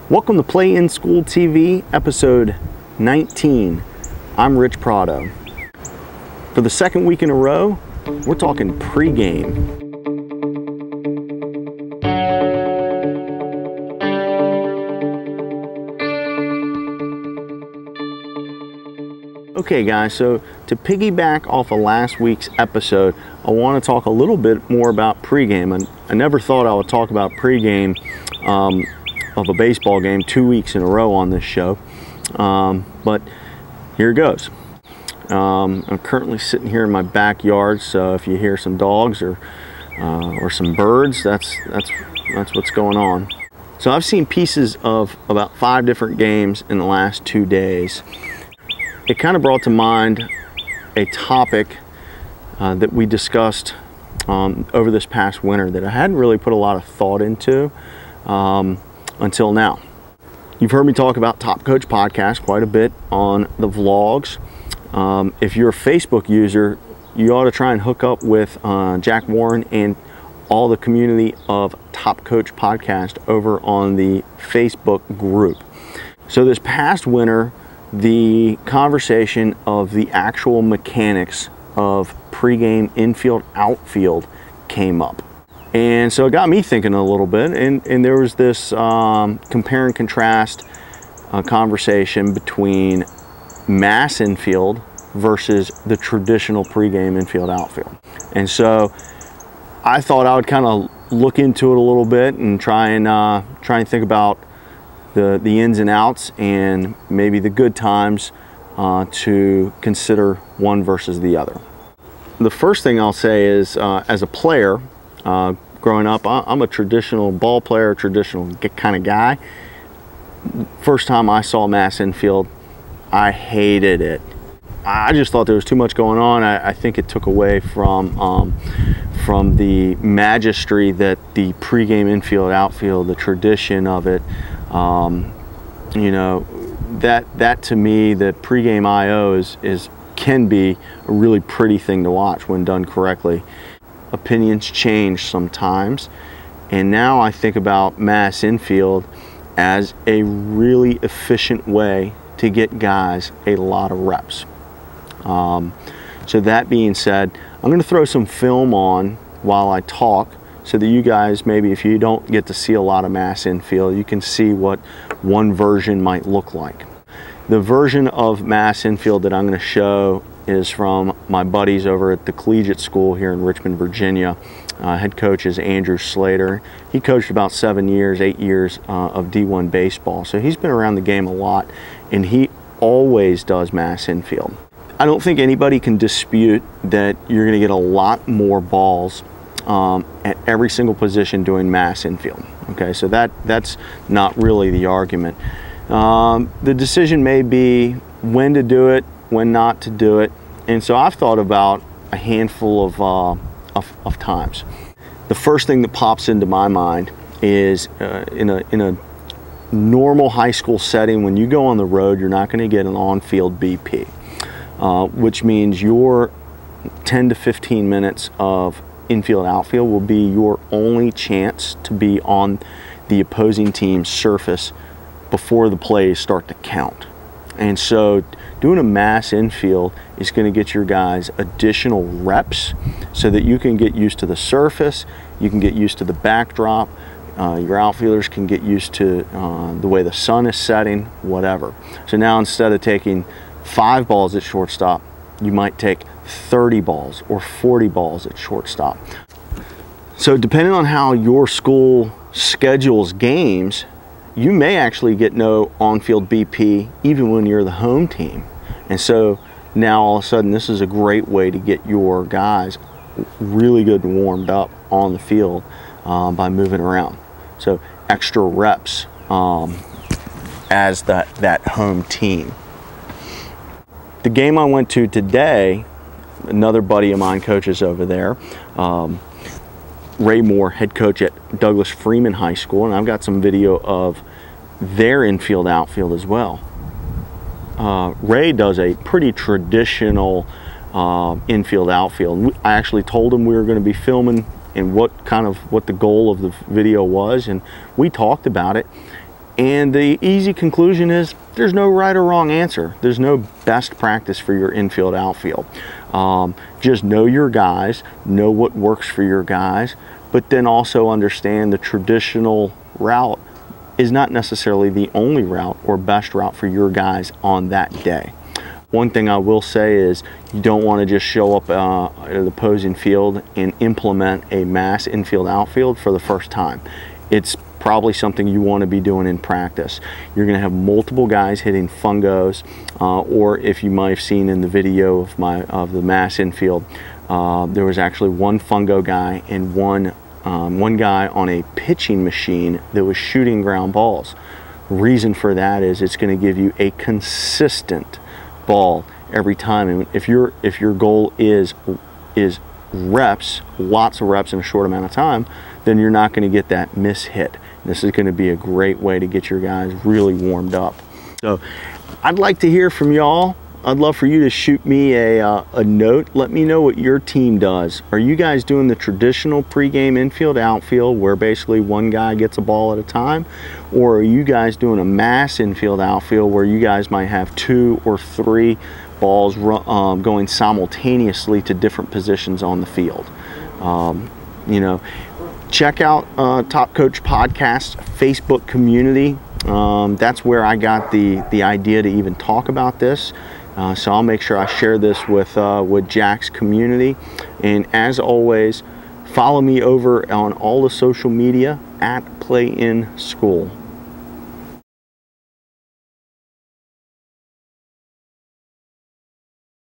Welcome to Play in School TV, episode 19. I'm Rich Prado. For the second week in a row, we're talking pregame. Okay guys, so to piggyback off of last week's episode, I want to talk a little bit more about pregame. I never thought I would talk about pregame of a baseball game 2 weeks in a row on this show, but here it goes. I'm currently sitting here in my backyard, so if you hear some dogs or some birds, that's what's going on. So I've seen pieces of about 5 different games in the last 2 days. It kind of brought to mind a topic that we discussed over this past winter that I hadn't really put a lot of thought into until now. You've heard me talk about Top Coach Podcast quite a bit on the vlogs. If you're a Facebook user, you ought to try and hook up with Jack Warren and all the community of Top Coach Podcast over on the Facebook group. So this past winter, the conversation of the actual mechanics of pregame, infield, outfield came up. And so it got me thinking a little bit, and there was this compare and contrast conversation between mass infield versus the traditional pregame, infield, outfield. And so I thought I would kind of look into it a little bit and try and think about the ins and outs and maybe the good times to consider one versus the other. The first thing I'll say is, as a player, growing up, I'm a traditional ball player, traditional kind of guy. First time I saw mass infield, I hated it. I just thought there was too much going on. I think it took away from the majesty that the pregame, infield, outfield, the tradition of it. You know, that to me, the pregame IO can be a really pretty thing to watch when done correctly. Opinions change sometimes, and now I think about mass infield as a really efficient way to get guys a lot of reps. So that being said, I'm going to throw some film on while I talk, so that you guys, maybe if you don't get to see a lot of mass infield, you can see what one version might look like. The version of mass infield that I'm going to show is from my buddies over at the collegiate school here in Richmond, Virginia. Head coach is Andrew Slater. He coached about 8 years of D1 baseball, so he's been around the game a lot, and he always does mass infield. I don't think anybody can dispute that you're going to get a lot more balls at every single position doing mass infield. Okay, so that's not really the argument. The decision may be when to do it, when not to do it, and so I've thought about a handful of times. The first thing that pops into my mind is in a normal high school setting, when you go on the road, you're not going to get an on-field BP, which means your 10 to 15 minutes of infield, outfield will be your only chance to be on the opposing team's surface before the plays start to count. And so doing a mass infield is going to get your guys additional reps so that you can get used to the surface, you can get used to the backdrop, your outfielders can get used to the way the sun is setting, whatever. So now instead of taking 5 balls at shortstop, you might take 30 balls or 40 balls at shortstop. So depending on how your school schedules games, you may actually get no on-field BP even when you're the home team. And so now all of a sudden this is a great way to get your guys really good and warmed up on the field by moving around. So extra reps as that home team. The game I went to today, another buddy of mine coaches over there, Ray Moore, head coach at Douglas Freeman High School, and I've got some video of their infield, outfield as well. Ray does a pretty traditional infield, outfield. I actually told him we were going to be filming and what the goal of the video was, and we talked about it. And the easy conclusion is there's no right or wrong answer. There's no best practice for your infield, outfield. Just know your guys, know what works for your guys, but then also understand the traditional route is not necessarily the only route or best route for your guys on that day. One thing I will say is you don't want to just show up at the opposing field and implement a mass infield outfield for the first time. It's probably something you want to be doing in practice. You're going to have multiple guys hitting fungos, or if you might have seen in the video of the mass infield, there was actually one fungo guy and one guy on a pitching machine that was shooting ground balls. Reason for that is it's going to give you a consistent ball every time. And if your goal is reps, lots of reps in a short amount of time, then you're not going to get that miss hit. This is going to be a great way to get your guys really warmed up. So I'd like to hear from y'all. I'd love for you to shoot me a note. Let me know what your team does. Are you guys doing the traditional pregame infield, outfield, where basically one guy gets a ball at a time? Or are you guys doing a mass infield, outfield, where you guys might have 2 or 3 balls going simultaneously to different positions on the field? You know, check out Top Coach Podcast Facebook community. That's where I got the idea to even talk about this. So I'll make sure I share this with Jack's community. And as always, follow me over on all the social media at Play in School.